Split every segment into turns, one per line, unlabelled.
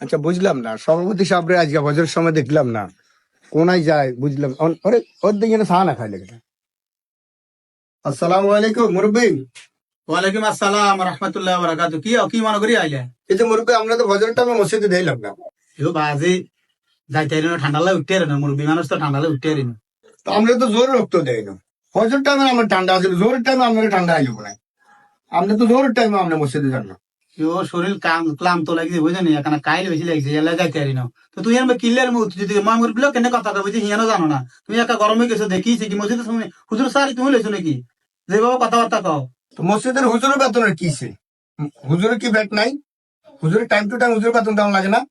আচ্ছা, বুঝলাম না সভাপতি সাহেবরে আজকে বছরের সময় দেখলাম না, কোনায় যায় বুঝলাম। ওরে ওর দিকে চা না খাইলে কেন? আসসালামু আলাইকুম মুরব্বী।
ওয়ালাইকুম আসসালাম রহমতুল্লাহ বারাকাতু। কি মনে করি আইলে?
এই যে মুরব্বী, আমরা তো বছরের টাইমে মসজিদে দিলাম না,
এও বাজে যাইতে ঠান্ডা লাগে উঠতে না, মুরব্বী মানুষ তো ঠান্ডা লাগে উঠতে না।
তো আমরা তো জোর রক্ত দেই না। বছর টাইমে আমরা ঠান্ডা আছে, জোরের টাইমে আমরা ঠান্ডা আইব না। আমরা তো জোরের টাইমে আমরা মসজিদে যান না।
এও শরীর ক্লান্ত লাগছে বুঝলি, এখানে কাইলে বেশি লাগছে, এলা যাইতে পারি না। তো তুই আমার কিল্লার যদি মা মুরব্বী কেন কথা বুঝি হিয়ানো জানো না? তুমি একা গরমে গেছো দেখিছি কি মসজিদে তুমি হুজুর সারি তুমি লইছো নাকি? যে বাবা কথাবার্তা কও।
তো মসজিদের হুজুরের বেতনের কি সে? হুজুরের কি ব্যাট নাই? হুজুরের টাইম টু টাইম হুজুরের বেতন দেওয়া লাগে না?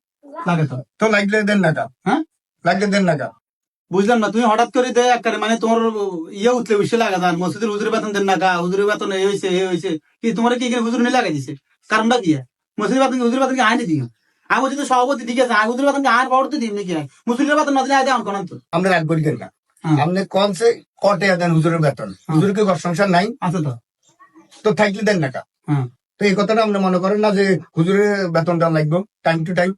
লাগে তো।
তো লাগলে দেন না কা?
হ্যাঁ
লাগলে দেন না কা?
বুঝলাম না, তুমি হঠাৎ করে দেয় একটা মানে তোমার ইয়ে উঠলে বেশি লাগা যান মসজিদের হুজুরের বেতন দেন না গা, হুজুরের বেতন এই হয়েছে কি তোমার কি এখানে হুজুর নিয়ে লাগাই দিছে? কারণটা কি? মসজিদের বেতন হুজুরের বেতন কি আইনি দিও? আমি বলছি তো সভাপতি ঠিক আছে, হুজুরের বেতন আর বড় তো দিন নাকি? মুসলিমের বেতন না দিলে আয় দেওয়ান করেন তো।
আমরা রাগ করি দেন না। আপনি কোন সে কটে দেন হুজুরের বেতন? হুজুরের কি ঘর সংসার নাই?
আছে তো।
তো থাকলে দেন না কা? তো এই কথাটা আপনি মনে করেন না যে হুজুরের বেতন দেওয়া লাগবে টাইম টু টাইম?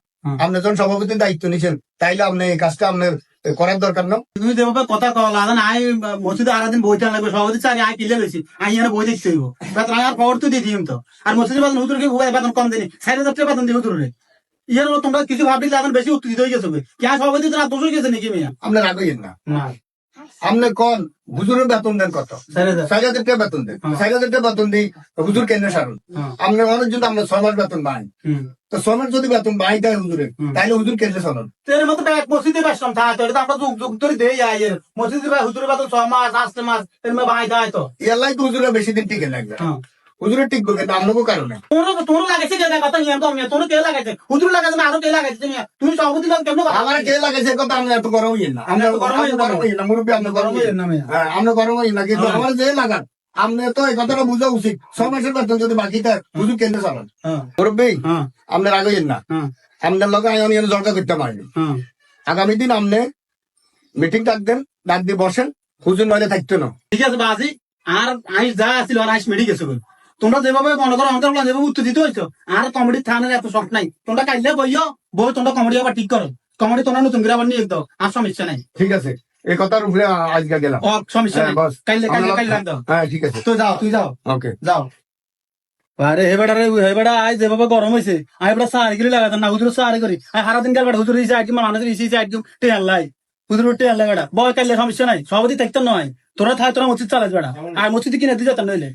আপনি যখন সভাপতির দায়িত্ব নিছেন তাইলে আপনি এই কাজটা আপনার করার দরকার না?
তুমি যেভাবে কথা কও লাগান আই মসজিদে আর দিন বইতে লাগবে, সভাপতি চাই আই কিলে লইছি, আই এখানে বই দেখতে হইব, বেতন আর খবর তো দিয়ে দিম তো। আর মসজিদের বেতন হুজুরকে বেতন কম দেনি, ৬,০০০ টাকা বেতন দিই হুজুরে। ইয়ার তোমরা কিছু ভাবলি এখন বেশি উত্তেজিত হয়ে গেছো, কে সভাপতি তোরা দোষ হয়ে গেছে নাকি মেয়া?
আপনি রাগ হইয়েন না। আপনি কোন হুজুরের বেতন দেন কত? ৬,০০০ টাকা বেতন দেন। ৬,০০০ টাকা বেতন দিই হুজুর কেন্দ্রে সারুন। আপনি অনেক যদি আমরা ৬ মাস বেতন পাই, তো ৬ মাস যদি বেতন পাই দেয় হুজুরের, তাইলে হুজুর কেন্দ্রে সারুন।
এর মতো এক মসজিদে বেসলাম থাকে এটা আমরা যুগ যুগ ধরে দেই আইয়ের মসজিদে হুজুরের বেতন ৬ মাস ৮ মাস এর মধ্যে ভাই দেয় তো।
এলাই তো হুজুরের বেশি দিন টিকে লাগবে। হুজুরের টিকবো কিন্তু আপনাকে কারণে।
তোর লাগাইছে যে কথা নিয়ে তো তোর কে লাগাইছে? হুজুর লাগাইছে না আরো কে লাগাইছে? তুমি সভাপতি লোক কেমন?
আমার কে লাগাইছে কথা আপনি এত গরম হইয়েন না। আমরা গরম হইয়েন না মুরব্বী, আপনি গরম হইয়েন না। হ্যাঁ, আমরা গরম হইয়েন না, কিন্তু আমার যে লাগান আপনি তো এই কথাটা বোঝা উচিত। ৬ মাসের বেতন যদি বাকি থাকে হুজুর কেন্দ্রে চালান। মুরব্বী আপনি রাগ হইয়েন না। আপনার লগে আমি জলকা করতে পারিনি। আগামী দিন আপনি মিটিং ডাকবেন, ডাক দিয়ে বসেন, হুজুর নইলে থাকতো না।
ঠিক আছে বাজি, আর আইস যা আসছিল আর আইস মেডি গেছে। তোমরা যেভাবে মনে করো আমাকে যেভাবে উত্তর দিতে হয়েছো, আর কমেডি থানের এত শখ নাই। তোমরা কাইলে বইও বই তোমরা কমেডি আবার ঠিক করো, কমেডি তোমরা নতুন করে আবার নিয়ে দাও, আর সমস্যা নাই।
ঠিক আছে, এই কথার উপরে আজকে গেলাম।
সমস্যা নাই, কাইলে দাও।
হ্যাঁ ঠিক আছে,
তো যাও, তুই যাও।
ওকে
যাও। আরে হেবেড়া আজ যেভাবে গরম হয়েছে, আমি এবার সারি গিরি লাগাতাম না, হুজুর সারি করি হারা দিন গেল হুজুর ইসে একদম মানুষের ইসে একদম টেয়ার লাই হুজুর টেয়ার লাই বেড়া বয় কাইলে সমস্যা নাই, সভাপতি থাকতে নয়। তোরা মসজিদ চালাস বেড়া, আর মসজিদ কিনে দিয়ে যেতাম নইলে।